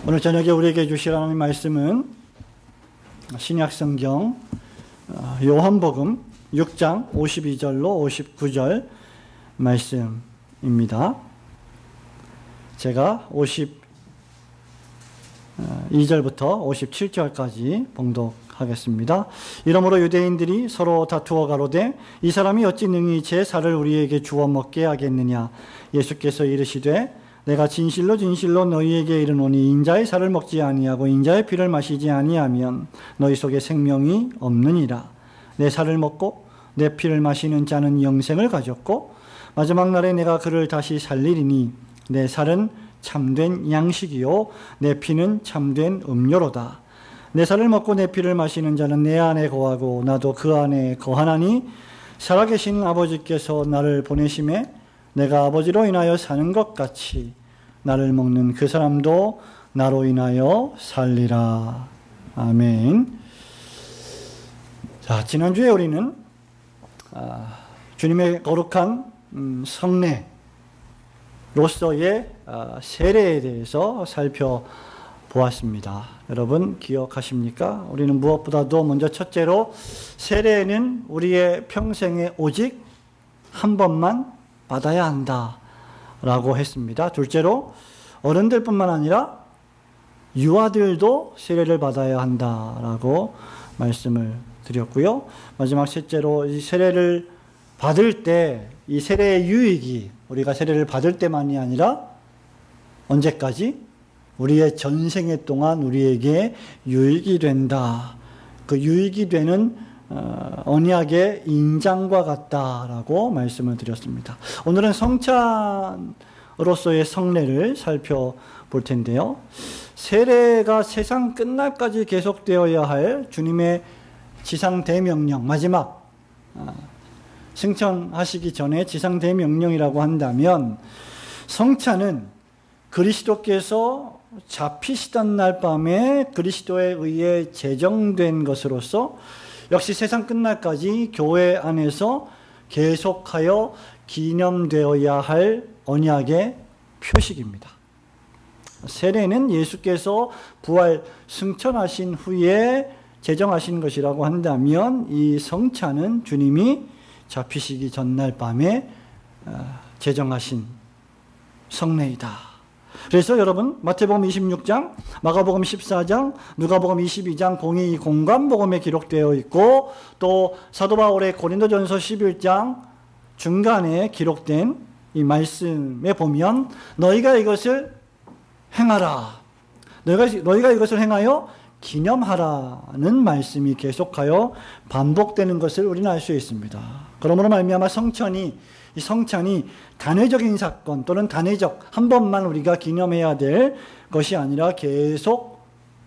오늘 저녁에 우리에게 주실 하나님 말씀은 신약성경 요한복음 6장 52절로 59절 말씀입니다. 제가 52절부터 57절까지 봉독하겠습니다. 이러므로 유대인들이 서로 다투어 가로되 이 사람이 어찌 능히 제 살을 우리에게 주어 먹게 하겠느냐. 예수께서 이르시되 내가 진실로 진실로 너희에게 이르노니 인자의 살을 먹지 아니하고 인자의 피를 마시지 아니하면 너희 속에 생명이 없느니라. 내 살을 먹고 내 피를 마시는 자는 영생을 가졌고 마지막 날에 내가 그를 다시 살리리니 내 살은 참된 양식이요 내 피는 참된 음료로다. 내 살을 먹고 내 피를 마시는 자는 내 안에 거하고 나도 그 안에 거하나니 살아계신 아버지께서 나를 보내심에 내가 아버지로 인하여 사는 것 같이 나를 먹는 그 사람도 나로 인하여 살리라. 아멘. 자, 지난주에 우리는 주님의 거룩한 성례로서의 세례에 대해서 살펴보았습니다. 여러분 기억하십니까? 우리는 무엇보다도 먼저 첫째로 세례는 우리의 평생에 오직 한 번만 받아야 한다라고 했습니다. 둘째로 어른들뿐만 아니라 유아들도 세례를 받아야 한다라고 말씀을 드렸고요. 마지막 셋째로 이 세례를 받을 때 이 세례의 유익이 우리가 세례를 받을 때만이 아니라 언제까지? 우리의 전생에 동안 우리에게 유익이 된다. 그 유익이 되는 언약의 인장과 같다라고 말씀을 드렸습니다. 오늘은 성찬으로서의 성례를 살펴볼 텐데요. 세례가 세상 끝날까지 계속되어야 할 주님의 지상 대명령, 마지막 승천하시기 전에 지상 대명령이라고 한다면 성찬은 그리스도께서 잡히시던 날 밤에 그리스도에 의해 제정된 것으로서 역시 세상 끝날까지 교회 안에서 계속하여 기념되어야 할 언약의 표식입니다. 세례는 예수께서 부활 승천하신 후에 제정하신 것이라고 한다면 이 성찬은 주님이 잡히시기 전날 밤에 제정하신 성례이다. 그래서 여러분 마태복음 26장, 마가복음 14장, 누가복음 22장 공이 공관복음에 기록되어 있고 또 사도 바울의 고린도전서 11장 중간에 기록된 이 말씀에 보면 너희가 이것을 행하라. 너희가 이것을 행하여 기념하라는 말씀이 계속하여 반복되는 것을 우리는 알 수 있습니다. 그러므로 말미암아 이 성찬이 단회적인 사건 또는 단회적 한 번만 우리가 기념해야 될 것이 아니라 계속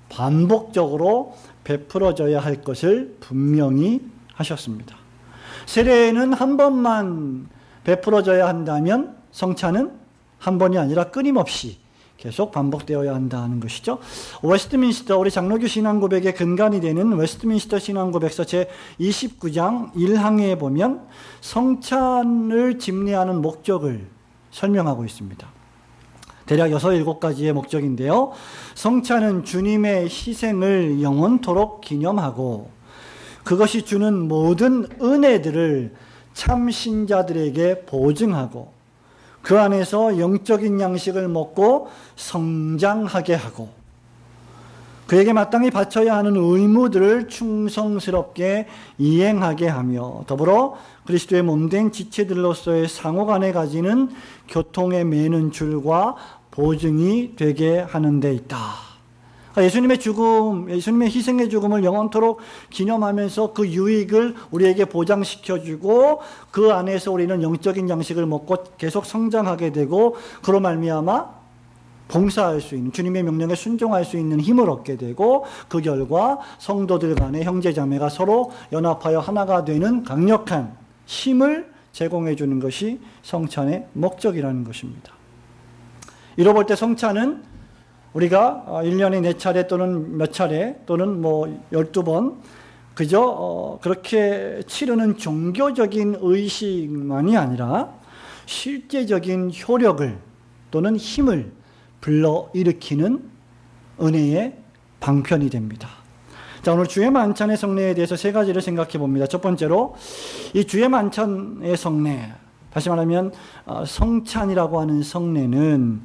반복적으로 베풀어져야 할 것을 분명히 하셨습니다. 세례는 한 번만 베풀어져야 한다면 성찬은 한 번이 아니라 끊임없이 계속 반복되어야 한다는 것이죠. 웨스트민스터, 우리 장로교 신앙고백의 근간이 되는 웨스트민스터 신앙고백서 제29장 1항에 보면 성찬을 집례하는 목적을 설명하고 있습니다. 대략 6, 7가지의 목적인데요. 성찬은 주님의 희생을 영원토록 기념하고 그것이 주는 모든 은혜들을 참 신자들에게 보증하고 그 안에서 영적인 양식을 먹고 성장하게 하고 그에게 마땅히 바쳐야 하는 의무들을 충성스럽게 이행하게 하며 더불어 그리스도의 몸된 지체들로서의 상호간에 가지는 교통에 매는 줄과 보증이 되게 하는 데 있다. 예수님의 죽음, 예수님의 희생의 죽음을 영원토록 기념하면서 그 유익을 우리에게 보장시켜주고 그 안에서 우리는 영적인 양식을 먹고 계속 성장하게 되고 그로 말미암아 봉사할 수 있는 주님의 명령에 순종할 수 있는 힘을 얻게 되고 그 결과 성도들 간의 형제자매가 서로 연합하여 하나가 되는 강력한 힘을 제공해 주는 것이 성찬의 목적이라는 것입니다. 이로 볼 때 성찬은 우리가 1년에 4차례 또는 몇 차례 또는 12번 그저 그렇게 치르는 종교적인 의식만이 아니라 실제적인 효력을 또는 힘을 불러일으키는 은혜의 방편이 됩니다. 자, 오늘 주의 만찬의 성례에 대해서 세 가지를 생각해 봅니다. 첫 번째로 이 주의 만찬의 성례, 다시 말하면 성찬이라고 하는 성례는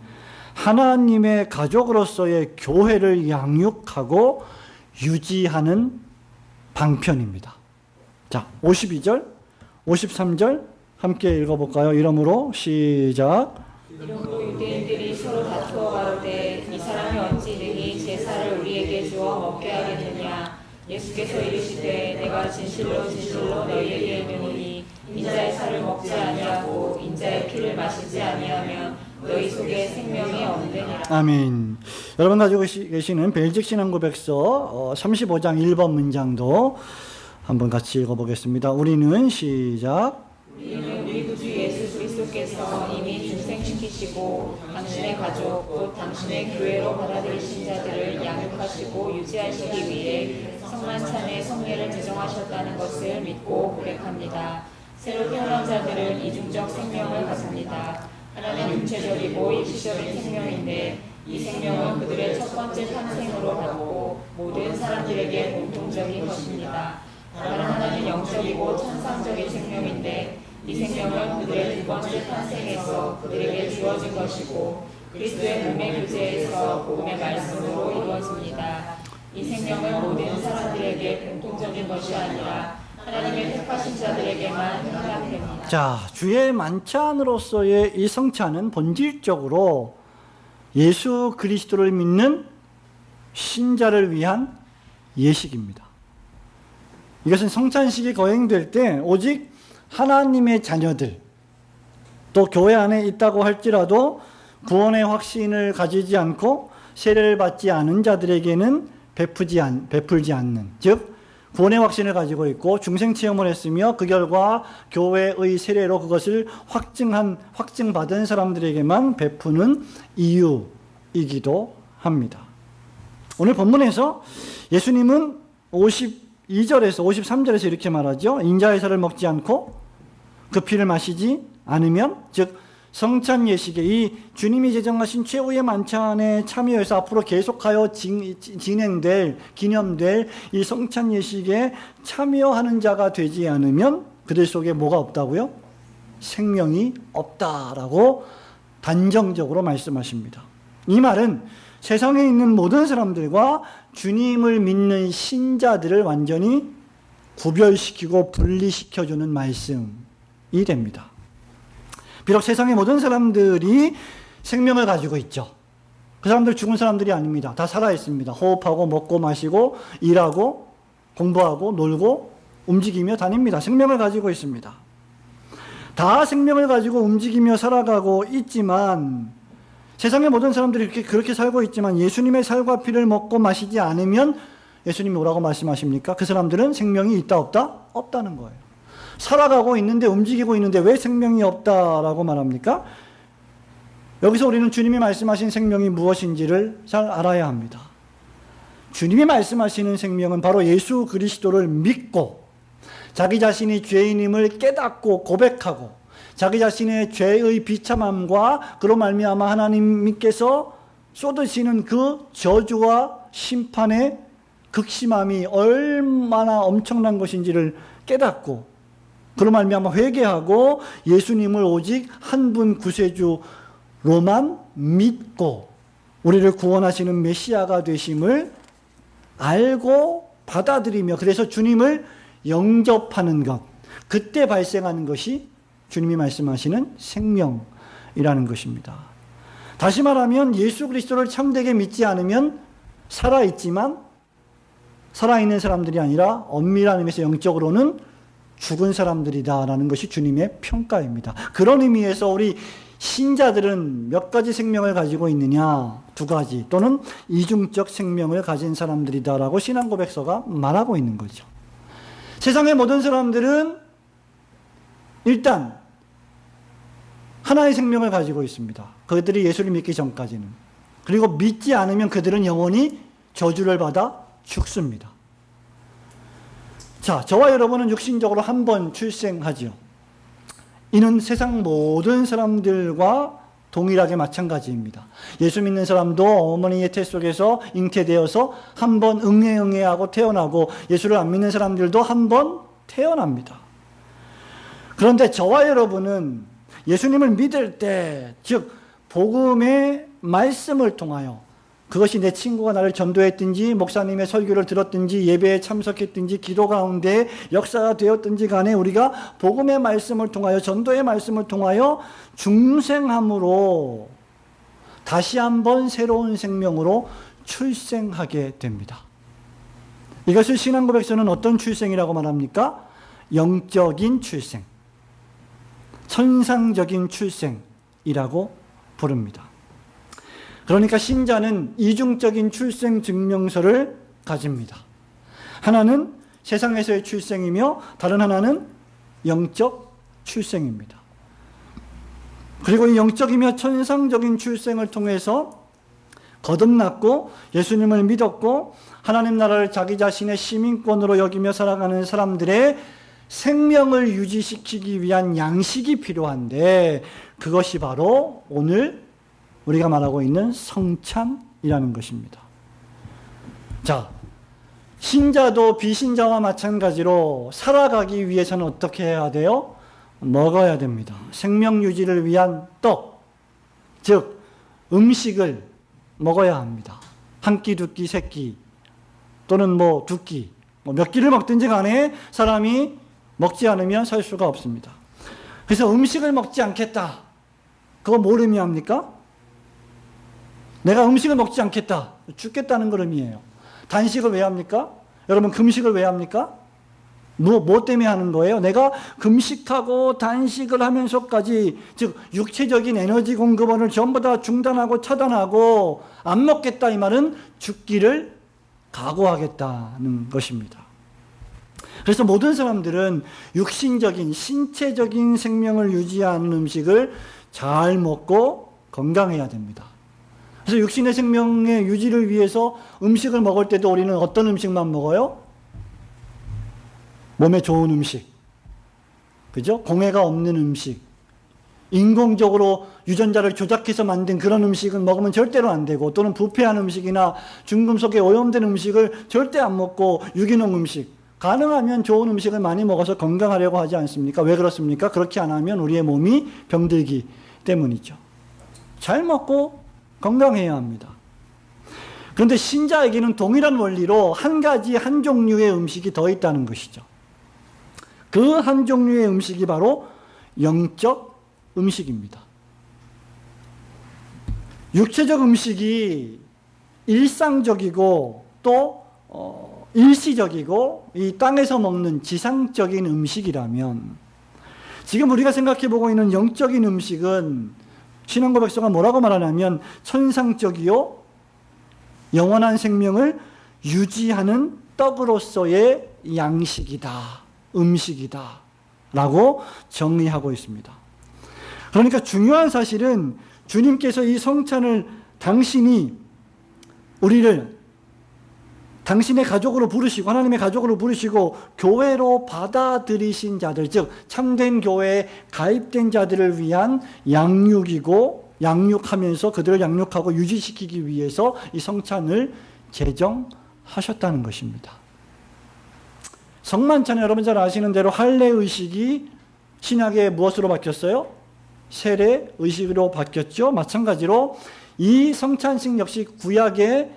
하나님의 가족으로서의 교회를 양육하고 유지하는 방편입니다. 자, 52절, 53절 함께 읽어볼까요? 이러므로 시작. 이러므로 유대인들이 서로 다투어 가로되 이 사람이 어찌 능히 제사를 우리에게 주어 먹게 하겠느냐. 예수께서 이르시되 내가 진실로 진실로 너희에게 이르노니 인자의 살을 먹지 아니하고 인자의 피를 마시지 아니하면 너희 속에 생명이 없느니라. 아멘. 여러분 가지고 계시는 벨직 신앙고백서 35장 1번 문장도 한번 같이 읽어보겠습니다. 우리는 시작. 우리는 우리 구주 예수 그리스도께서 이미 중생시키시고 당신의 가족 곧 당신의 교회로 받아들이신 자들을 양육하시고 유지하시기 위해 성만찬의 성례를 제정하셨다는 것을 믿고 고백합니다. 새로 태어난 자들은 이중적 생명을 가집니다. 하나는 육체적이고 일시적인 생명인데 이 생명은 그들의 첫 번째 탄생으로 받고 모든 사람들에게 공통적인 것입니다. 다른 하나는 영적이고 천상적인 생명인데 이 생명은 그들의 두 번째 탄생에서 그들에게 주어진 것이고 그리스도의 몸의 교제에서 복음의 말씀으로 이루어집니다. 이 생명은 모든 사람들에게 공통적인 것이 아니라 하나님의 택하신 자들에게만 해당됩니다. 자, 주의 만찬으로서의 이 성찬은 본질적으로 예수 그리스도를 믿는 신자를 위한 예식입니다. 이것은 성찬식이 거행될 때 오직 하나님의 자녀들, 또 교회 안에 있다고 할지라도 구원의 확신을 가지지 않고 세례를 받지 않은 자들에게는 베풀지 않는, 즉 구원의 확신을 가지고 있고 중생체험을 했으며 그 결과 교회의 세례로 그것을 확증받은 사람들에게만 베푸는 이유이기도 합니다. 오늘 본문에서 예수님은 52절에서 53절에서 이렇게 말하죠. 인자의 살을 먹지 않고 그 피를 마시지 않으면, 즉 성찬 예식에 이 주님이 제정하신 최후의 만찬에 참여해서 앞으로 계속하여 기념될 이 성찬 예식에 참여하는 자가 되지 않으면 그들 속에 뭐가 없다고요? 생명이 없다라고 단정적으로 말씀하십니다. 이 말은 세상에 있는 모든 사람들과 주님을 믿는 신자들을 완전히 구별시키고 분리시켜주는 말씀이 됩니다. 비록 세상의 모든 사람들이 생명을 가지고 있죠. 그 사람들 죽은 사람들이 아닙니다. 다 살아있습니다. 호흡하고 먹고 마시고 일하고 공부하고 놀고 움직이며 다닙니다. 생명을 가지고 있습니다. 다 생명을 가지고 움직이며 살아가고 있지만 세상의 모든 사람들이 그렇게 살고 있지만 예수님의 살과 피를 먹고 마시지 않으면 예수님이 뭐라고 말씀하십니까? 그 사람들은 생명이 있다 없다? 없다는 거예요. 살아가고 있는데 움직이고 있는데 왜 생명이 없다라고 말합니까? 여기서 우리는 주님이 말씀하신 생명이 무엇인지를 잘 알아야 합니다. 주님이 말씀하시는 생명은 바로 예수 그리스도를 믿고 자기 자신이 죄인임을 깨닫고 고백하고 자기 자신의 죄의 비참함과 그로 말미암아 하나님께서 쏟으시는 그 저주와 심판의 극심함이 얼마나 엄청난 것인지를 깨닫고 그로 말미암아 회개하고 예수님을 오직 한 분 구세주로만 믿고 우리를 구원하시는 메시아가 되심을 알고 받아들이며 그래서 주님을 영접하는 것, 그때 발생하는 것이 주님이 말씀하시는 생명이라는 것입니다. 다시 말하면 예수 그리스도를 참되게 믿지 않으면 살아있지만 살아있는 사람들이 아니라 엄밀한 의미에서 영적으로는 죽은 사람들이다라는 것이 주님의 평가입니다. 그런 의미에서 우리 신자들은 몇 가지 생명을 가지고 있느냐? 두 가지 또는 이중적 생명을 가진 사람들이다라고 신앙고백서가 말하고 있는 거죠. 세상의 모든 사람들은 일단 하나의 생명을 가지고 있습니다. 그들이 예수를 믿기 전까지는. 그리고 믿지 않으면 그들은 영원히 저주를 받아 죽습니다. 자, 저와 여러분은 육신적으로 한 번 출생하죠. 이는 세상 모든 사람들과 동일하게 마찬가지입니다. 예수 믿는 사람도 어머니의 태 속에서 잉태되어서 한 번 응애응애하고 태어나고, 예수를 안 믿는 사람들도 한 번 태어납니다. 그런데 저와 여러분은 예수님을 믿을 때, 즉 복음의 말씀을 통하여, 그것이 내 친구가 나를 전도했든지 목사님의 설교를 들었든지 예배에 참석했든지 기도 가운데 역사가 되었든지 간에, 우리가 복음의 말씀을 통하여, 전도의 말씀을 통하여 중생함으로 다시 한번 새로운 생명으로 출생하게 됩니다. 이것을 신앙고백서는 어떤 출생이라고 말합니까? 영적인 출생, 천상적인 출생이라고 부릅니다. 그러니까 신자는 이중적인 출생 증명서를 가집니다. 하나는 세상에서의 출생이며 다른 하나는 영적 출생입니다. 그리고 이 영적이며 천상적인 출생을 통해서 거듭났고 예수님을 믿었고 하나님 나라를 자기 자신의 시민권으로 여기며 살아가는 사람들의 생명을 유지시키기 위한 양식이 필요한데, 그것이 바로 오늘 우리가 말하고 있는 성찬이라는 것입니다. 자, 신자도 비신자와 마찬가지로 살아가기 위해서는 어떻게 해야 돼요? 먹어야 됩니다. 생명 유지를 위한 떡, 즉 음식을 먹어야 합니다. 한 끼, 두 끼, 세 끼, 또는 두 끼, 몇 끼를 먹든지 간에 사람이 먹지 않으면 살 수가 없습니다. 그래서 음식을 먹지 않겠다, 그거 뭘 의미합니까? 내가 음식을 먹지 않겠다, 죽겠다는 걸 의미해요. 단식을 왜 합니까? 여러분, 금식을 왜 합니까? 뭐 때문에 하는 거예요? 내가 금식하고 단식을 하면서까지, 즉 육체적인 에너지 공급원을 전부 다 중단하고 차단하고 안 먹겠다, 이 말은 죽기를 각오하겠다는 것입니다. 그래서 모든 사람들은 육신적인, 신체적인 생명을 유지하는 음식을 잘 먹고 건강해야 됩니다. 그래서 육신의 생명의 유지를 위해서 음식을 먹을 때도 우리는 어떤 음식만 먹어요? 몸에 좋은 음식, 그죠? 공해가 없는 음식, 인공적으로 유전자를 조작해서 만든 그런 음식은 먹으면 절대로 안 되고, 또는 부패한 음식이나 중금속에 오염된 음식을 절대 안 먹고, 유기농 음식, 가능하면 좋은 음식을 많이 먹어서 건강하려고 하지 않습니까? 왜 그렇습니까? 그렇게 안 하면 우리의 몸이 병들기 때문이죠. 잘 먹고 건강해야 합니다. 그런데 신자에게는 동일한 원리로 한 가지, 한 종류의 음식이 더 있다는 것이죠. 그 한 종류의 음식이 바로 영적 음식입니다. 육체적 음식이 일상적이고 또 일시적이고 이 땅에서 먹는 지상적인 음식이라면, 지금 우리가 생각해보고 있는 영적인 음식은 신앙고백서가 뭐라고 말하냐면 천상적이요 영원한 생명을 유지하는 떡으로서의 양식이다, 음식이다 라고 정의하고 있습니다. 그러니까 중요한 사실은 주님께서 이 성찬을 당신이 우리를 당신의 가족으로 부르시고 하나님의 가족으로 부르시고 교회로 받아들이신 자들, 즉 참된 교회에 가입된 자들을 위한 양육이고, 양육하면서 그들을 양육하고 유지시키기 위해서 이 성찬을 제정하셨다는 것입니다. 성만찬은 여러분 잘 아시는 대로 할례의식이 신약에 무엇으로 바뀌었어요? 세례의식으로 바뀌었죠. 마찬가지로 이 성찬식 역시 구약의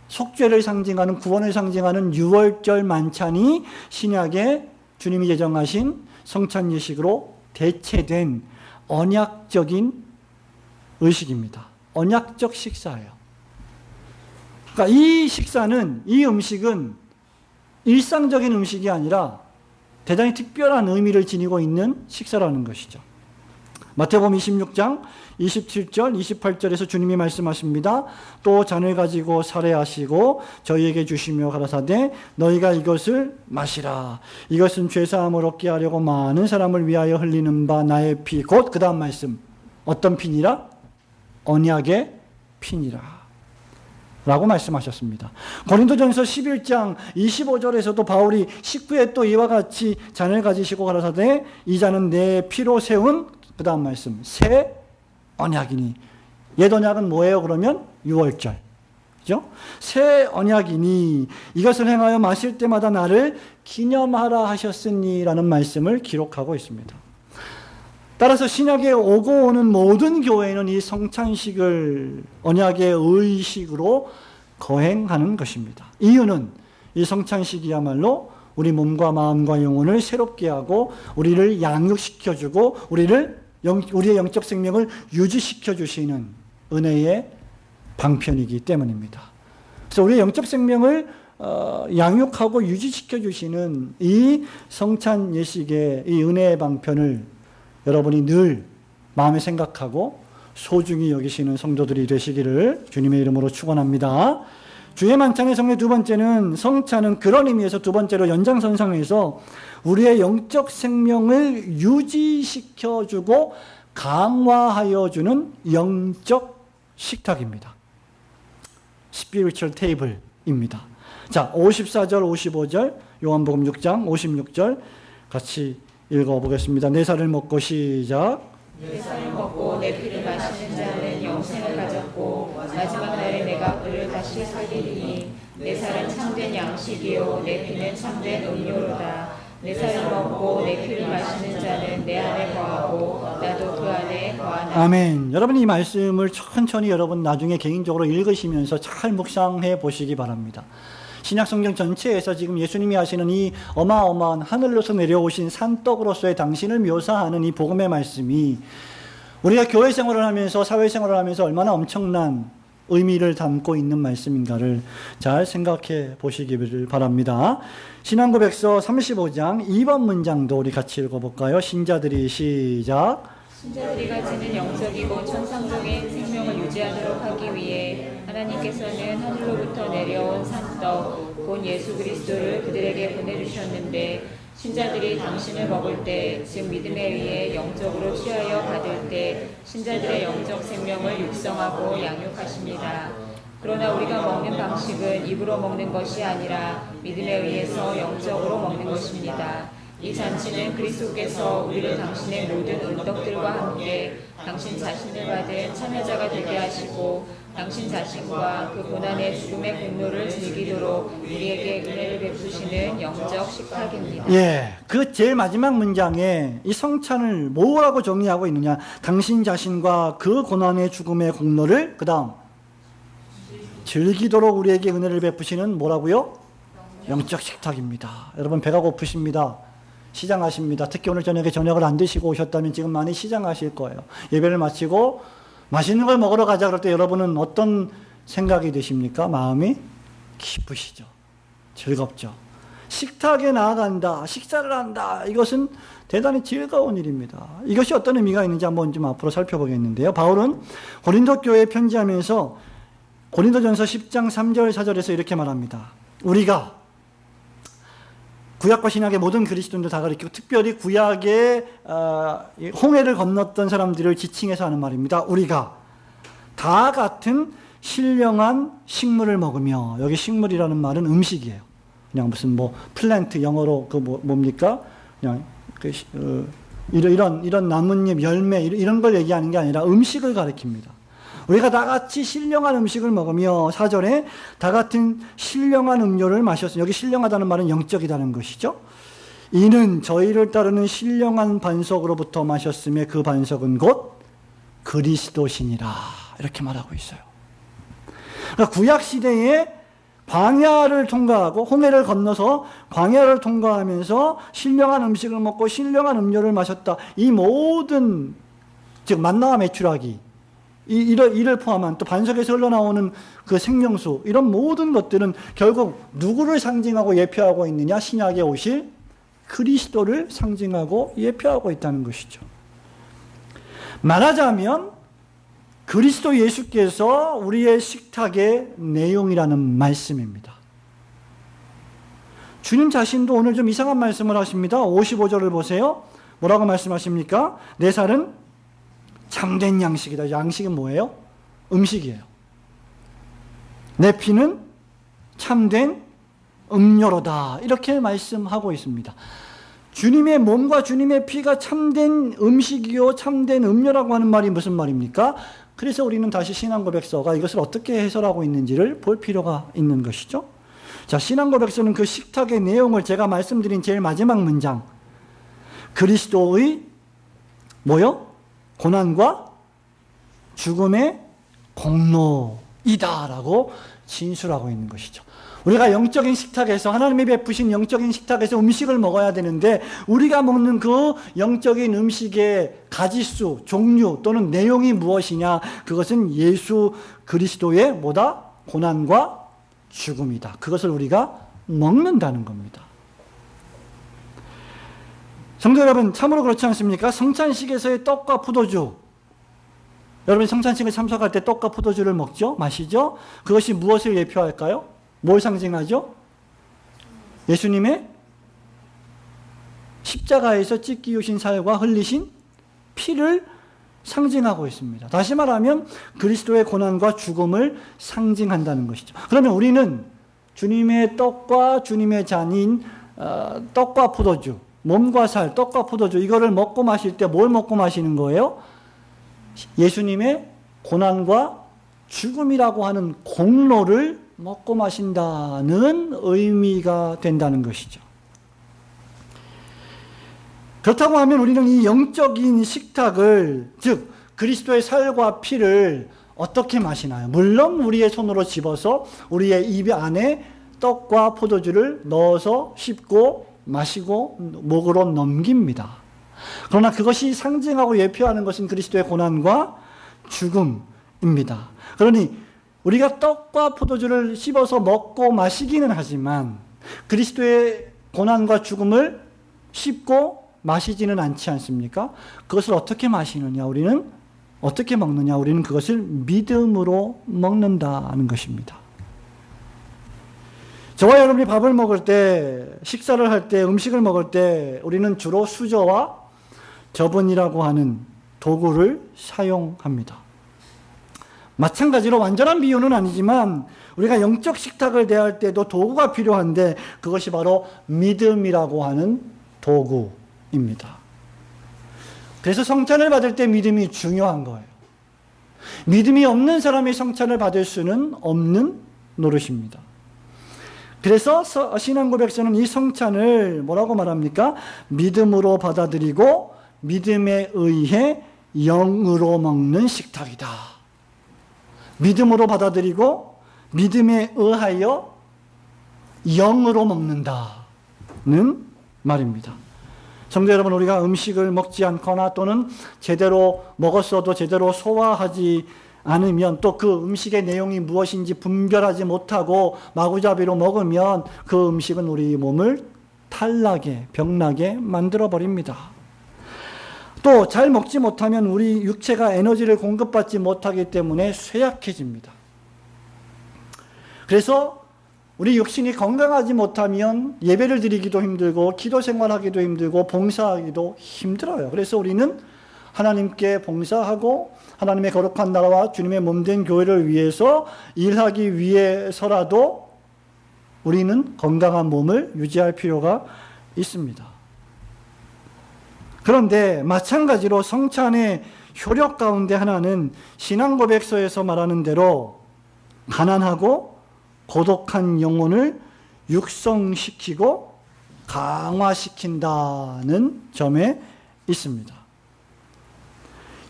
속죄를 상징하는, 구원을 상징하는 유월절 만찬이 신약에 주님이 제정하신 성찬 예식으로 대체된 언약적인 의식입니다. 언약적 식사예요. 그러니까 이 식사는, 이 음식은 일상적인 음식이 아니라 대단히 특별한 의미를 지니고 있는 식사라는 것이죠. 마태복음 26장 27절 28절에서 주님이 말씀하십니다. 또 잔을 가지고 살해하시고 저희에게 주시며 가라사대 너희가 이것을 마시라. 이것은 죄사함을 얻게 하려고 많은 사람을 위하여 흘리는 바 나의 피. 곧 그 다음 말씀. 어떤 피니라? 언약의 피니라 라고 말씀하셨습니다. 고린도전서 11장 25절에서도 바울이 식후에 또 이와 같이 잔을 가지시고 가라사대 이 잔은 내 피로 세운 그 다음 말씀 새 언약이니. 옛 언약은 뭐예요? 그러면 6월절. 그죠? 새 언약이니 이것을 행하여 마실 때마다 나를 기념하라 하셨으니 라는 말씀을 기록하고 있습니다. 따라서 신약에 오고 오는 모든 교회는 이 성찬식을 언약의 의식으로 거행하는 것입니다. 이유는 이 성찬식이야말로 우리 몸과 마음과 영혼을 새롭게 하고 우리를 양육시켜주고 우리의 영적 생명을 유지시켜 주시는 은혜의 방편이기 때문입니다. 그래서 우리의 영적 생명을 양육하고 유지시켜 주시는 이 성찬 예식의 이 은혜의 방편을 여러분이 늘 마음에 생각하고 소중히 여기시는 성도들이 되시기를 주님의 이름으로 축원합니다. 주의 만찬의 성례 두 번째는 성찬은 그런 의미에서 두 번째로 연장선상에서 우리의 영적 생명을 유지시켜주고 강화하여주는 영적 식탁입니다. Spiritual table입니다. 자, 54절, 55절, 요한복음 6장 56절 같이 읽어보겠습니다. 내 살을 먹고 시작. 내 살을 먹고 내 피를 마시는 자는 영생을 가졌고 마지막 날에 내가 그를 다시 살리리니 내 살은 참된 양식이요 내 피는 참된 음료로다. 내 살을 먹고 내 피를 마시는 자는 내 안에 거하고 나도 그 안에 거하나. 아멘. 여러분 이 말씀을 천천히 여러분 나중에 개인적으로 읽으시면서 잘 묵상해 보시기 바랍니다. 신약성경 전체에서 지금 예수님이 하시는 이 어마어마한 하늘로서 내려오신 산떡으로서의 당신을 묘사하는 이 복음의 말씀이 우리가 교회 생활을 하면서 사회생활을 하면서 얼마나 엄청난 의미를 담고 있는 말씀인가를 잘 생각해 보시기를 바랍니다. 신앙고백서 35장 2번 문장도 우리 같이 읽어볼까요? 신자들이 시작. 신자들이 가지는 영적이고 천상적인 생명을 유지하도록 하기 위해 하나님께서는 하늘로부터 내려온 산떡 곧 예수 그리스도를 그들에게 보내주셨는데 신자들이 당신을 먹을 때 즉 믿음에 의해 영적으로 취하여 받을 때 신자들의 영적 생명을 육성하고 양육하십니다. 그러나 우리가 먹는 방식은 입으로 먹는 것이 아니라 믿음에 의해서 영적으로 먹는 것입니다. 이 잔치는 그리스도께서 우리를 당신의 모든 은덕들과 함께 당신 자신을 받은 참여자가 되게 하시고 당신 자신과 그 고난의 죽음의 공로를 즐기도록 우리에게 은혜를 베푸시는 영적 식탁입니다. 예, 그 제일 마지막 문장에 이 성찬을 뭐라고 정리하고 있느냐? 당신 자신과 그 고난의 죽음의 공로를 그 다음 즐기도록 우리에게 은혜를 베푸시는 뭐라고요? 영적 식탁입니다. 여러분 배가 고프십니다. 시장하십니다. 특히 오늘 저녁에 저녁을 안 드시고 오셨다면 지금 많이 시장하실 거예요. 예배를 마치고 맛있는 걸 먹으러 가자 그럴 때 여러분은 어떤 생각이 드십니까? 마음이 기쁘시죠. 즐겁죠. 식탁에 나아간다. 식사를 한다. 이것은 대단히 즐거운 일입니다. 이것이 어떤 의미가 있는지 한번 좀 앞으로 살펴보겠는데요. 바울은 고린도 교회에 편지하면서 고린도전서 10장 3절 4절에서 이렇게 말합니다. 우리가 구약과 신약의 모든 그리스도인들 다 가리키고 특별히 구약의 홍해를 건넜던 사람들을 지칭해서 하는 말입니다. 우리가 다 같은 신령한 식물을 먹으며, 여기 식물이라는 말은 음식이에요. 그냥 무슨 뭐 플랜트 영어로 그 뭡니까? 그냥 이런 나뭇잎 열매 이런 걸 얘기하는 게 아니라 음식을 가리킵니다. 우리가 다 같이 신령한 음식을 먹으며 4절에 다 같은 신령한 음료를 마셨으니, 여기 신령하다는 말은 영적이다는 것이죠. 이는 저희를 따르는 신령한 반석으로부터 마셨음에 그 반석은 곧 그리스도시니라 이렇게 말하고 있어요. 그러니까 구약 시대에 광야를 통과하고 홍해를 건너서 광야를 통과하면서 신령한 음식을 먹고 신령한 음료를 마셨다. 이 모든 즉 만나와 메추라기 이를 포함한 또 반석에서 흘러나오는 그 생명수 이런 모든 것들은 결국 누구를 상징하고 예표하고 있느냐? 신약에 오실 그리스도를 상징하고 예표하고 있다는 것이죠. 말하자면 그리스도 예수께서 우리의 식탁의 내용이라는 말씀입니다. 주님 자신도 오늘 좀 이상한 말씀을 하십니다. 55절을 보세요. 뭐라고 말씀하십니까? 내 살은 참된 양식이다. 양식은 뭐예요? 음식이에요. 내 피는 참된 음료로다. 이렇게 말씀하고 있습니다. 주님의 몸과 주님의 피가 참된 음식이요 참된 음료라고 하는 말이 무슨 말입니까? 그래서 우리는 다시 신앙고백서가 이것을 어떻게 해설하고 있는지를 볼 필요가 있는 것이죠. 자, 신앙고백서는 그 식탁의 내용을 제가 말씀드린 제일 마지막 문장, 그리스도의 뭐요? 고난과 죽음의 공로이다라고 진술하고 있는 것이죠. 우리가 영적인 식탁에서, 하나님이 베푸신 영적인 식탁에서 음식을 먹어야 되는데, 우리가 먹는 그 영적인 음식의 가지수, 종류 또는 내용이 무엇이냐? 그것은 예수 그리스도의 뭐다? 고난과 죽음이다. 그것을 우리가 먹는다는 겁니다. 성도 여러분, 참으로 그렇지 않습니까? 성찬식에서의 떡과 포도주, 여러분 성찬식에 참석할 때 떡과 포도주를 먹죠? 마시죠? 그것이 무엇을 예표할까요? 뭘 상징하죠? 예수님의 십자가에서 찢기우신 살과 흘리신 피를 상징하고 있습니다. 다시 말하면 그리스도의 고난과 죽음을 상징한다는 것이죠. 그러면 우리는 주님의 떡과 주님의 잔인 떡과 포도주, 몸과 살, 떡과 포도주, 이거를 먹고 마실 때 뭘 먹고 마시는 거예요? 예수님의 고난과 죽음이라고 하는 공로를 먹고 마신다는 의미가 된다는 것이죠. 그렇다고 하면 우리는 이 영적인 식탁을, 즉 그리스도의 살과 피를 어떻게 마시나요? 물론 우리의 손으로 집어서 우리의 입 안에 떡과 포도주를 넣어서 씹고 마시고 목으로 넘깁니다. 그러나 그것이 상징하고 예표하는 것은 그리스도의 고난과 죽음입니다. 그러니 우리가 떡과 포도주를 씹어서 먹고 마시기는 하지만 그리스도의 고난과 죽음을 씹고 마시지는 않지 않습니까? 그것을 어떻게 마시느냐? 우리는 어떻게 먹느냐? 우리는 그것을 믿음으로 먹는다는 것입니다. 저와 여러분이 밥을 먹을 때, 식사를 할 때, 음식을 먹을 때 우리는 주로 수저와 저번이라고 하는 도구를 사용합니다. 마찬가지로 완전한 비유는 아니지만 우리가 영적 식탁을 대할 때도 도구가 필요한데 그것이 바로 믿음이라고 하는 도구입니다. 그래서 성찬을 받을 때 믿음이 중요한 거예요. 믿음이 없는 사람이 성찬을 받을 수는 없는 노릇입니다. 그래서 신앙고백서는 이 성찬을 뭐라고 말합니까? 믿음으로 받아들이고 믿음에 의해 영으로 먹는 식탁이다. 믿음으로 받아들이고 믿음에 의하여 영으로 먹는다는 말입니다. 성도 여러분, 우리가 음식을 먹지 않거나 또는 제대로 먹었어도 제대로 소화하지 않으면, 또 그 음식의 내용이 무엇인지 분별하지 못하고 마구잡이로 먹으면 그 음식은 우리 몸을 탈나게, 병나게 만들어버립니다. 또 잘 먹지 못하면 우리 육체가 에너지를 공급받지 못하기 때문에 쇠약해집니다. 그래서 우리 육신이 건강하지 못하면 예배를 드리기도 힘들고 기도 생활하기도 힘들고 봉사하기도 힘들어요. 그래서 우리는 하나님께 봉사하고 하나님의 거룩한 나라와 주님의 몸된 교회를 위해서 일하기 위해서라도 우리는 건강한 몸을 유지할 필요가 있습니다. 그런데 마찬가지로 성찬의 효력 가운데 하나는 신앙고백서에서 말하는 대로 가난하고 고독한 영혼을 육성시키고 강화시킨다는 점에 있습니다.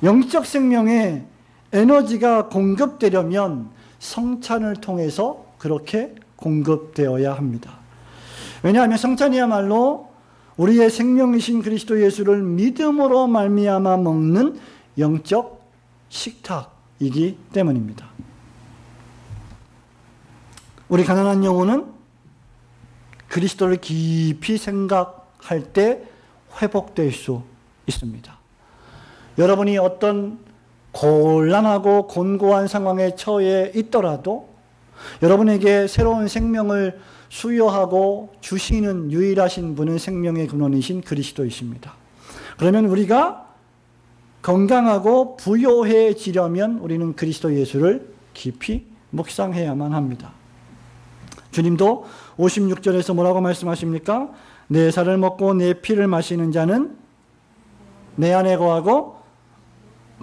영적 생명에 에너지가 공급되려면 성찬을 통해서 그렇게 공급되어야 합니다. 왜냐하면 성찬이야말로 우리의 생명이신 그리스도 예수를 믿음으로 말미암아 먹는 영적 식탁이기 때문입니다. 우리 가난한 영혼은 그리스도를 깊이 생각할 때 회복될 수 있습니다. 여러분이 어떤 곤란하고 곤고한 상황에 처해 있더라도 여러분에게 새로운 생명을 수여하고 주시는 유일하신 분은 생명의 근원이신 그리스도이십니다. 그러면 우리가 건강하고 부요해지려면 우리는 그리스도 예수를 깊이 묵상해야만 합니다. 주님도 56절에서 뭐라고 말씀하십니까? 내 살을 먹고 내 피를 마시는 자는 내 안에 거하고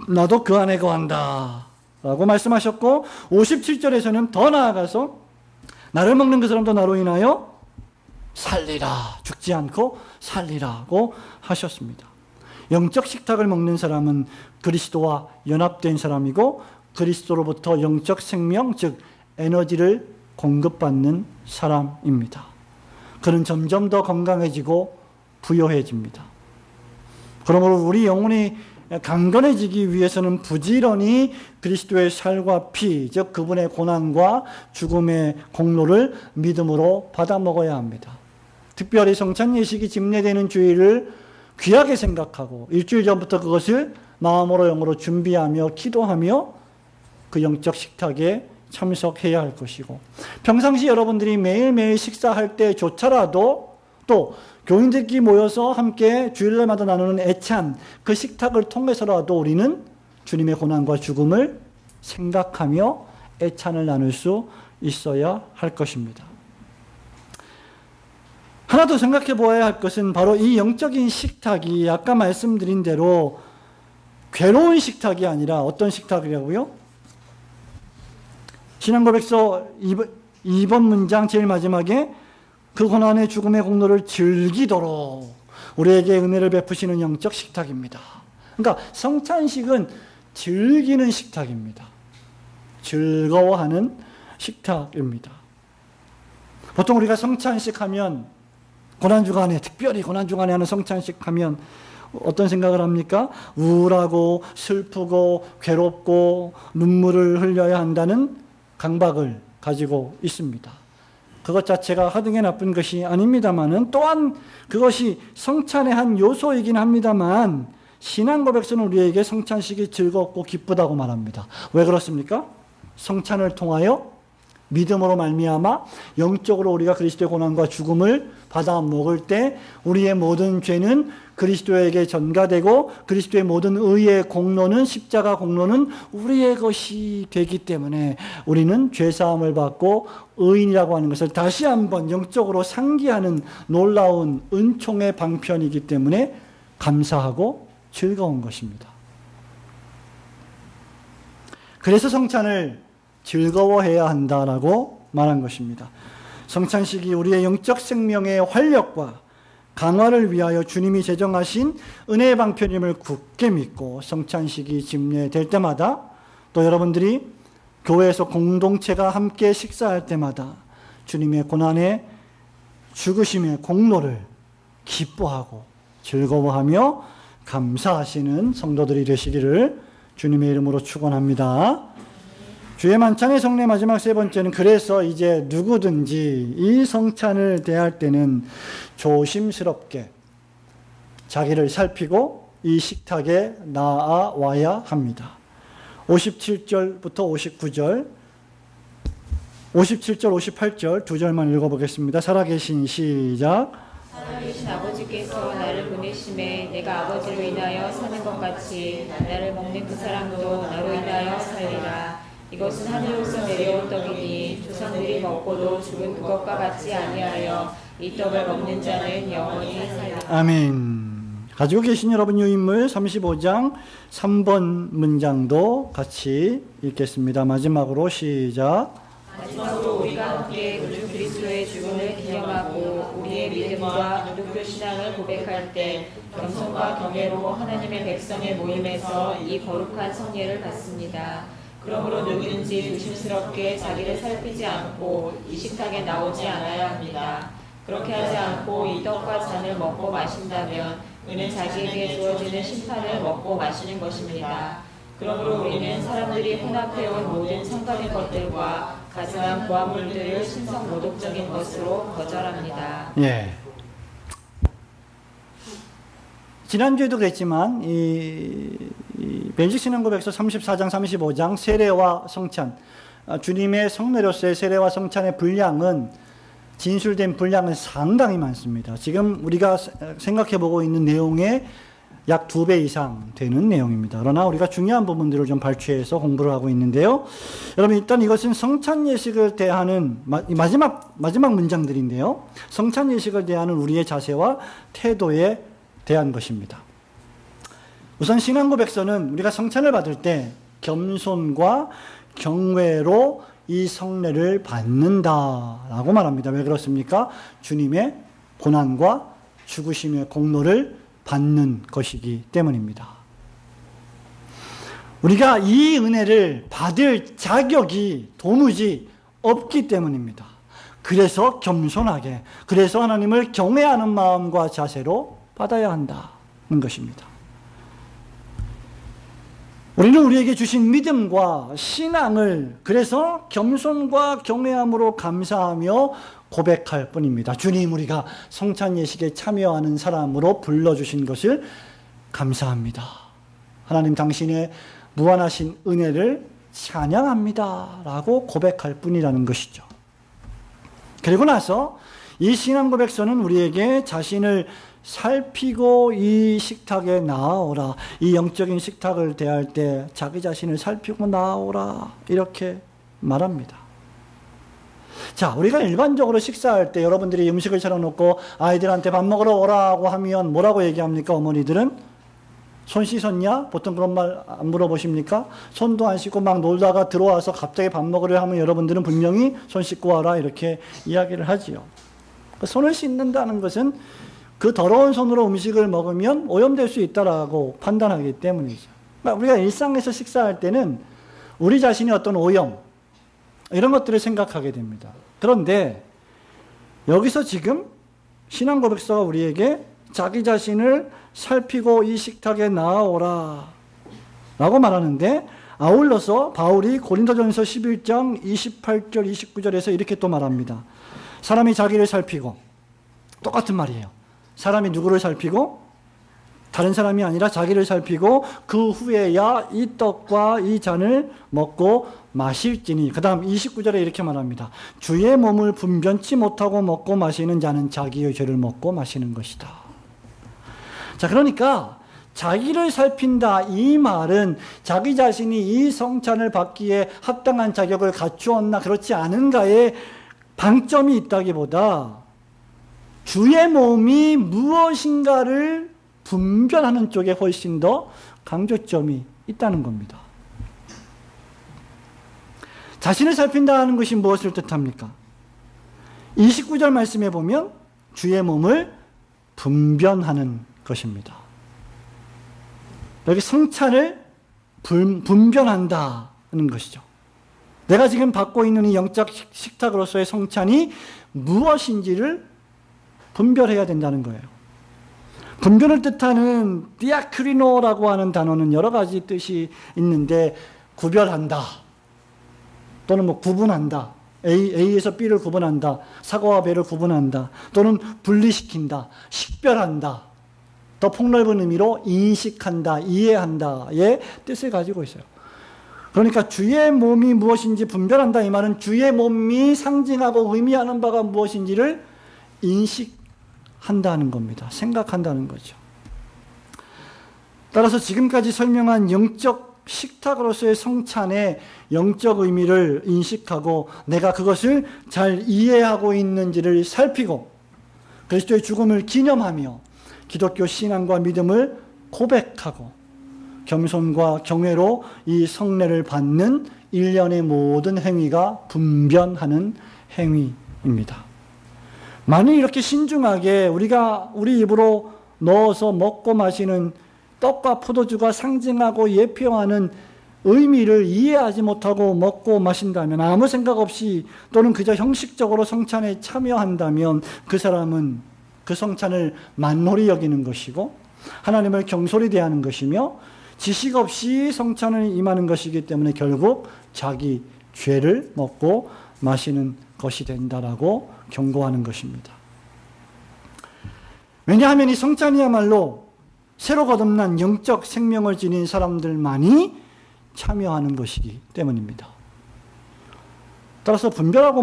나도 그 안에 거한다 라고 말씀하셨고, 57절에서는 더 나아가서 나를 먹는 그 사람도 나로 인하여 살리라, 죽지 않고 살리라고 하셨습니다. 영적 식탁을 먹는 사람은 그리스도와 연합된 사람이고 그리스도로부터 영적 생명, 즉 에너지를 공급받는 사람입니다. 그는 점점 더 건강해지고 부요해집니다. 그러므로 우리 영혼이 강건해지기 위해서는 부지런히 그리스도의 살과 피, 즉 그분의 고난과 죽음의 공로를 믿음으로 받아 먹어야 합니다. 특별히 성찬 예식이 집례되는 주일을 귀하게 생각하고 일주일 전부터 그것을 마음으로 영으로 준비하며 기도하며 그 영적 식탁에 참석해야 할 것이고, 평상시 여러분들이 매일매일 식사할 때조차라도 또 교인들끼리 모여서 함께 주일날마다 나누는 애찬, 그 식탁을 통해서라도 우리는 주님의 고난과 죽음을 생각하며 애찬을 나눌 수 있어야 할 것입니다. 하나 더 생각해 보아야 할 것은 바로 이 영적인 식탁이 아까 말씀드린 대로 괴로운 식탁이 아니라 어떤 식탁이라고요? 신앙고백서 2번 문장 제일 마지막에 그 고난의 죽음의 공로를 즐기도록 우리에게 은혜를 베푸시는 영적 식탁입니다. 그러니까 성찬식은 즐기는 식탁입니다. 즐거워하는 식탁입니다. 보통 우리가 성찬식 하면 고난주간에, 특별히 고난주간에 하는 성찬식 하면 어떤 생각을 합니까? 우울하고 슬프고 괴롭고 눈물을 흘려야 한다는 강박을 가지고 있습니다. 그것 자체가 하등에 나쁜 것이 아닙니다만은, 또한 그것이 성찬의 한 요소이긴 합니다만, 신앙고백서는 우리에게 성찬식이 즐겁고 기쁘다고 말합니다. 왜 그렇습니까? 성찬을 통하여 믿음으로 말미암아 영적으로 우리가 그리스도의 고난과 죽음을 받아 먹을 때 우리의 모든 죄는 그리스도에게 전가되고 그리스도의 모든 의의 공로는, 십자가 공로는 우리의 것이 되기 때문에 우리는 죄사함을 받고 의인이라고 하는 것을 다시 한번 영적으로 상기하는 놀라운 은총의 방편이기 때문에 감사하고 즐거운 것입니다. 그래서 성찬을 즐거워해야 한다라고 말한 것입니다. 성찬식이 우리의 영적 생명의 활력과 강화를 위하여 주님이 제정하신 은혜의 방편임을 굳게 믿고, 성찬식이 집례될 때마다 또 여러분들이 교회에서 공동체가 함께 식사할 때마다 주님의 고난의 죽으심의 공로를 기뻐하고 즐거워하며 감사하시는 성도들이 되시기를 주님의 이름으로 축원합니다. 주의 만찬의 성례 마지막 세 번째는, 그래서 이제 누구든지 이 성찬을 대할 때는 조심스럽게 자기를 살피고 이 식탁에 나아와야 합니다. 57절부터 59절, 57절, 58절 두 절만 읽어보겠습니다. 살아계신 시작. 살아계신 아버지께서 나를 보내심에 내가 아버지로 인하여 사는 것 같이 나를 먹는 그 사람도 나로 인하여 살리라. 이것은 하늘로서 내려온 떡이니 조상들이 먹고도 죽은 그것과 같지 아니하여 이 떡을 먹는 자는 영원히 살리라. 아멘. 가지고 계신 여러분 유인물 35장 3번 문장도 같이 읽겠습니다. 마지막으로 시작. 마지막으로 우리가 함께 주 그리스도의 죽음을 기념하고 우리의 믿음과 기독교 신앙을 고백할 때 겸손과 경외로 하나님의 백성의 모임에서 이 거룩한 성례를 받습니다. 그러므로 누구든지 조심스럽게 자기를 살피지 않고 이 식탁에 나오지 않아야 합니다. 그렇게 하지 않고 이 떡과 잔을 먹고 마신다면 이는 자기에게 주어지는 심판을 먹고 마시는 것입니다. 그러므로 우리는 사람들이 혼합해온 모든 성간의 것들과 가증한 고함물들을 신성 모독적인 것으로 거절합니다. 예. 지난주에도 그랬지만 이 벨직 신앙고백서 34장 35장 세례와 성찬, 주님의 성례로서의 세례와 성찬의 분량은, 진술된 분량은 상당히 많습니다. 지금 우리가 생각해 보고 있는 내용의 약 2배 이상 되는 내용입니다. 그러나 우리가 중요한 부분들을 좀 발췌해서 공부를 하고 있는데요. 여러분, 일단 이것은 성찬 예식을 대하는 마지막 문장들인데요. 성찬 예식을 대하는 우리의 자세와 태도에 대한 것입니다. 우선 신앙고백서는 우리가 성찬을 받을 때 겸손과 경외로 이 성례를 받는다라고 말합니다. 왜 그렇습니까? 주님의 고난과 죽으심의 공로를 받는 것이기 때문입니다. 우리가 이 은혜를 받을 자격이 도무지 없기 때문입니다. 그래서 겸손하게, 그래서 하나님을 경외하는 마음과 자세로 받아야 한다는 것입니다. 우리는 우리에게 주신 믿음과 신앙을 그래서 겸손과 경외함으로 감사하며 고백할 뿐입니다. 주님, 우리가 성찬 예식에 참여하는 사람으로 불러주신 것을 감사합니다. 하나님, 당신의 무한하신 은혜를 찬양합니다 라고 고백할 뿐이라는 것이죠. 그리고 나서 이 신앙 고백서는 우리에게 자신을 살피고 이 식탁에 나아오라, 이 영적인 식탁을 대할 때 자기 자신을 살피고 나아오라, 이렇게 말합니다. 자, 우리가 일반적으로 식사할 때 여러분들이 음식을 차려놓고 아이들한테 밥 먹으러 오라고 하면 뭐라고 얘기합니까? 어머니들은 손 씻었냐? 보통 그런 말 안 물어보십니까? 손도 안 씻고 막 놀다가 들어와서 갑자기 밥 먹으려 하면 여러분들은 분명히 손 씻고 와라, 이렇게 이야기를 하지요. 손을 씻는다는 것은 그 더러운 손으로 음식을 먹으면 오염될 수 있다라고 판단하기 때문이죠. 그러니까 우리가 일상에서 식사할 때는 우리 자신의 어떤 오염, 이런 것들을 생각하게 됩니다. 그런데 여기서 지금 신앙 고백서가 우리에게 자기 자신을 살피고 이 식탁에 나아오라 라고 말하는데, 아울러서 바울이 고린도전서 11장 28절 29절에서 이렇게 또 말합니다. 사람이 자기를 살피고, 똑같은 말이에요. 사람이 누구를 살피고? 다른 사람이 아니라 자기를 살피고 그 후에야 이 떡과 이 잔을 먹고 마실지니. 그 다음 29절에 이렇게 말합니다. 주의 몸을 분변치 못하고 먹고 마시는 자는 자기의 죄를 먹고 마시는 것이다. 자, 그러니까 자기를 살핀다, 이 말은 자기 자신이 이 성찬을 받기에 합당한 자격을 갖추었나 그렇지 않은가에 방점이 있다기보다 주의 몸이 무엇인가를 분별하는 쪽에 훨씬 더 강조점이 있다는 겁니다. 자신을 살핀다는 것이 무엇을 뜻합니까? 29절 말씀에 보면 주의 몸을 분별하는 것입니다. 여기 성찬을 분별한다는 것이죠. 내가 지금 받고 있는 이 영적 식탁으로서의 성찬이 무엇인지를 분별해야 된다는 거예요. 분별을 뜻하는 디아크리노라고 하는 단어는 여러 가지 뜻이 있는데, 구별한다 또는 구분한다, A에서 B를 구분한다, 사과와 배를 구분한다, 또는 분리시킨다, 식별한다, 더 폭넓은 의미로 인식한다, 이해한다의 뜻을 가지고 있어요. 그러니까 주의 몸이 무엇인지 분별한다, 이 말은 주의 몸이 상징하고 의미하는 바가 무엇인지를 인식한다는 겁니다. 생각한다는 거죠. 따라서 지금까지 설명한 영적 식탁으로서의 성찬의 영적 의미를 인식하고 내가 그것을 잘 이해하고 있는지를 살피고 그리스도의 죽음을 기념하며 기독교 신앙과 믿음을 고백하고 겸손과 경외로 이 성례를 받는 일련의 모든 행위가 분변하는 행위입니다. 만일 이렇게 신중하게 우리가 우리 입으로 넣어서 먹고 마시는 떡과 포도주가 상징하고 예표하는 의미를 이해하지 못하고 먹고 마신다면, 아무 생각 없이 또는 그저 형식적으로 성찬에 참여한다면 그 사람은 그 성찬을 만홀히 여기는 것이고 하나님을 경솔히 대하는 것이며 지식 없이 성찬을 임하는 것이기 때문에 결국 자기 죄를 먹고 마시는 것이 된다라고 경고하는 것입니다. 왜냐하면 이 성찬이야말로 새로 거듭난 영적 생명을 지닌 사람들만이 참여하는 것이기 때문입니다. 따라서 분별하지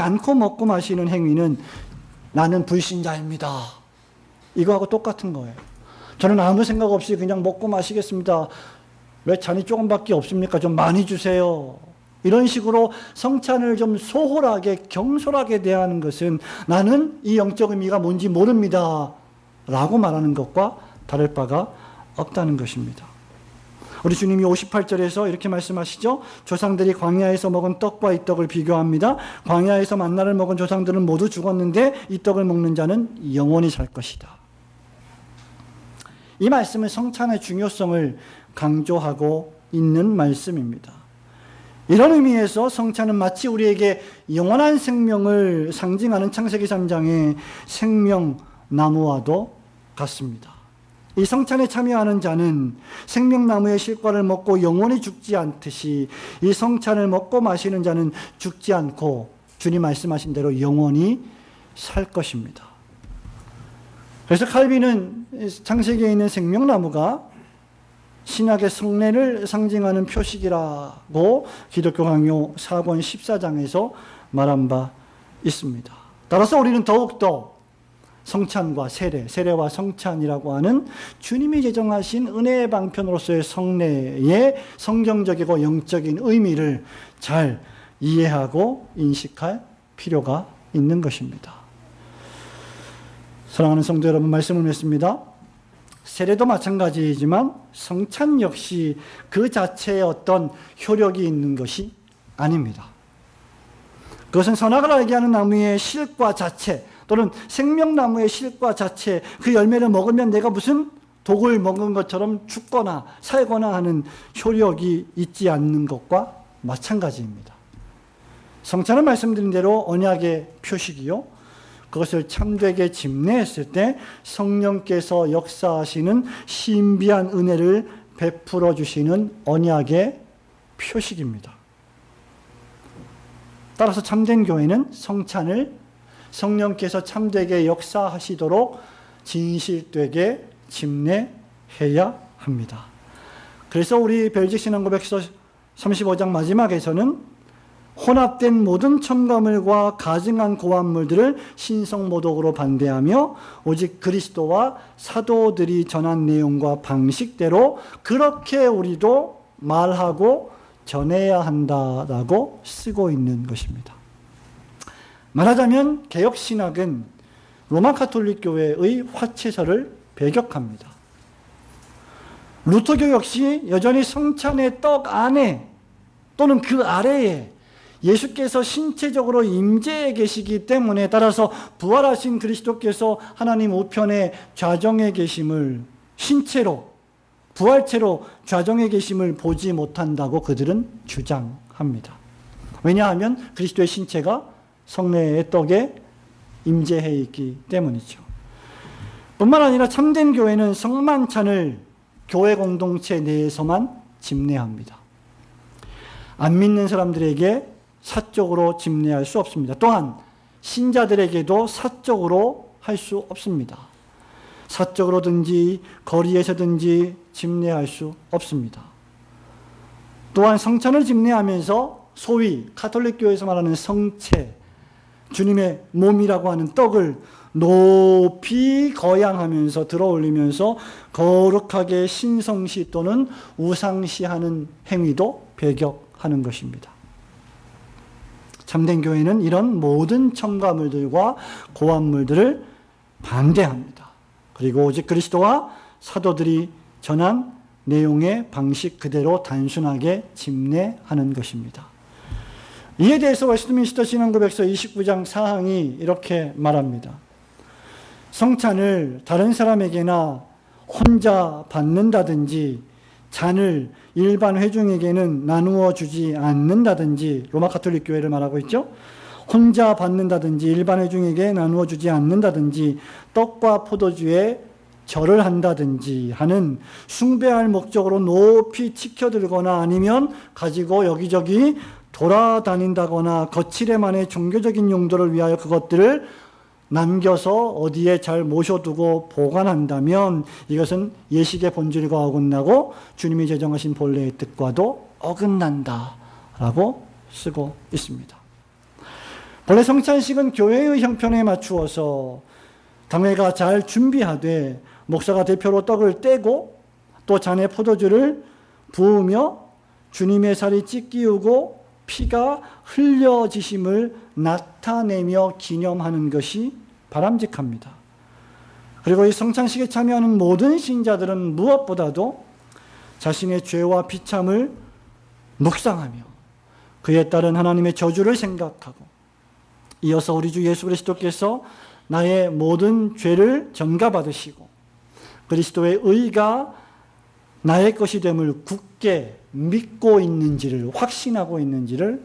않고 먹고 마시는 행위는 나는 불신자입니다, 이거하고 똑같은 거예요. 저는 아무 생각 없이 그냥 먹고 마시겠습니다. 왜 잔이 조금밖에 없습니까? 좀 많이 주세요. 이런 식으로 성찬을 좀 소홀하게 경솔하게 대하는 것은 나는 이 영적 의미가 뭔지 모릅니다 라고 말하는 것과 다를 바가 없다는 것입니다. 우리 주님이 58절에서 이렇게 말씀하시죠. 조상들이 광야에서 먹은 떡과 이 떡을 비교합니다. 광야에서 만나를 먹은 조상들은 모두 죽었는데 이 떡을 먹는 자는 영원히 살 것이다. 이 말씀은 성찬의 중요성을 강조하고 있는 말씀입니다. 이런 의미에서 성찬은 마치 우리에게 영원한 생명을 상징하는 창세기 3장의 생명나무와도 같습니다. 이 성찬에 참여하는 자는 생명나무의 실과를 먹고 영원히 죽지 않듯이 이 성찬을 먹고 마시는 자는 죽지 않고 주님 말씀하신 대로 영원히 살 것입니다. 그래서 칼빈은 창세기에 있는 생명나무가 신약의 성례를 상징하는 표식이라고 기독교 강요 4권 14장에서 말한 바 있습니다. 따라서 우리는 더욱더 성찬과 세례와 성찬이라고 하는 주님이 제정하신 은혜의 방편으로서의 성례의 성경적이고 영적인 의미를 잘 이해하고 인식할 필요가 있는 것입니다. 사랑하는 성도 여러분, 말씀을 맺습니다. 세례도 마찬가지이지만 성찬 역시 그 자체에 어떤 효력이 있는 것이 아닙니다. 그것은 선악을 알게 하는 나무의 실과 자체 또는 생명나무의 실과 자체, 그 열매를 먹으면 내가 무슨 독을 먹은 것처럼 죽거나 살거나 하는 효력이 있지 않는 것과 마찬가지입니다. 성찬은 말씀드린 대로 언약의 표식이요, 그것을 참되게 집례했을 때 성령께서 역사하시는 신비한 은혜를 베풀어 주시는 언약의 표식입니다. 따라서 참된 교회는 성찬을 성령께서 참되게 역사하시도록 진실되게 집례해야 합니다. 그래서 우리 벨직 신앙고백서 35장 마지막에서는 혼합된 모든 첨가물과 가증한 고함물들을 신성모독으로 반대하며 오직 그리스도와 사도들이 전한 내용과 방식대로 그렇게 우리도 말하고 전해야 한다라고 쓰고 있는 것입니다. 말하자면 개혁신학은 로마 가톨릭 교회의 화채설을 배격합니다. 루터교 역시 여전히 성찬의 떡 안에 또는 그 아래에 예수께서 신체적으로 임재해 계시기 때문에 따라서 부활하신 그리스도께서 하나님 우편에 좌정해 계심을 신체로 부활체로 좌정해 계심을 보지 못한다고 그들은 주장합니다. 왜냐하면 그리스도의 신체가 성례의 떡에 임재해 있기 때문이죠. 뿐만 아니라 참된 교회는 성만찬을 교회 공동체 내에서만 집례합니다. 안 믿는 사람들에게 사적으로 집례할 수 없습니다. 또한 신자들에게도 사적으로 할 수 없습니다. 사적으로든지 거리에서든지 집례할 수 없습니다. 또한 성찬을 집례하면서 소위 가톨릭 교회에서 말하는 성체, 주님의 몸이라고 하는 떡을 높이 거양하면서 들어올리면서 거룩하게 신성시 또는 우상시하는 행위도 배격하는 것입니다. 참된 교회는 이런 모든 첨가물들과 고함물들을 반대합니다. 그리고 오직 그리스도와 사도들이 전한 내용의 방식 그대로 단순하게 집례하는 것입니다. 이에 대해서 웨스트민스터 신앙고백서 29장 4항이 이렇게 말합니다. 성찬을 다른 사람에게나 혼자 받는다든지 잔을 일반 회중에게는 나누어 주지 않는다든지, 로마 가톨릭 교회를 말하고 있죠. 혼자 받는다든지 일반 회중에게 나누어 주지 않는다든지 떡과 포도주에 절을 한다든지 하는 숭배할 목적으로 높이 치켜들거나 아니면 가지고 여기저기 돌아다닌다거나 거칠에만의 종교적인 용도를 위하여 그것들을 남겨서 어디에 잘 모셔두고 보관한다면 이것은 예식의 본질과 어긋나고 주님이 제정하신 본래의 뜻과도 어긋난다라고 쓰고 있습니다. 본래 성찬식은 교회의 형편에 맞추어서 당회가 잘 준비하되 목사가 대표로 떡을 떼고 또 잔에 포도주를 부으며 주님의 살이 찢기우고 피가 흘려지심을 나타내며 기념하는 것이 바람직합니다. 그리고 이 성찬식에 참여하는 모든 신자들은 무엇보다도 자신의 죄와 비참을 묵상하며 그에 따른 하나님의 저주를 생각하고 이어서 우리 주 예수 그리스도께서 나의 모든 죄를 전가받으시고 그리스도의 의가 나의 것이 됨을 굳게 믿고 있는지를 확신하고 있는지를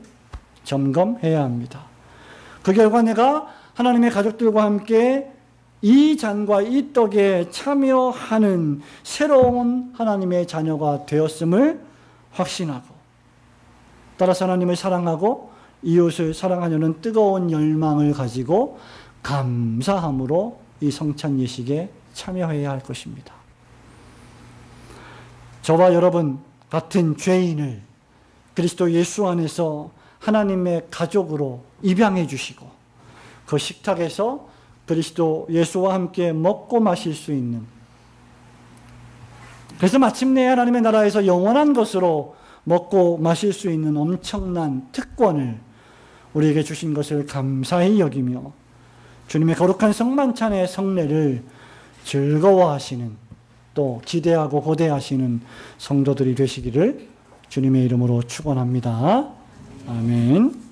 점검해야 합니다. 그 결과 내가 하나님의 가족들과 함께 이 잔과 이 떡에 참여하는 새로운 하나님의 자녀가 되었음을 확신하고 따라서 하나님을 사랑하고 이웃을 사랑하려는 뜨거운 열망을 가지고 감사함으로 이 성찬 예식에 참여해야 할 것입니다. 저와 여러분 같은 죄인을 그리스도 예수 안에서 하나님의 가족으로 입양해 주시고 그 식탁에서 그리스도 예수와 함께 먹고 마실 수 있는, 그래서 마침내 하나님의 나라에서 영원한 것으로 먹고 마실 수 있는 엄청난 특권을 우리에게 주신 것을 감사히 여기며 주님의 거룩한 성만찬의 성례를 즐거워하시는, 또 기대하고 고대하시는 성도들이 되시기를 주님의 이름으로 축원합니다. 아멘.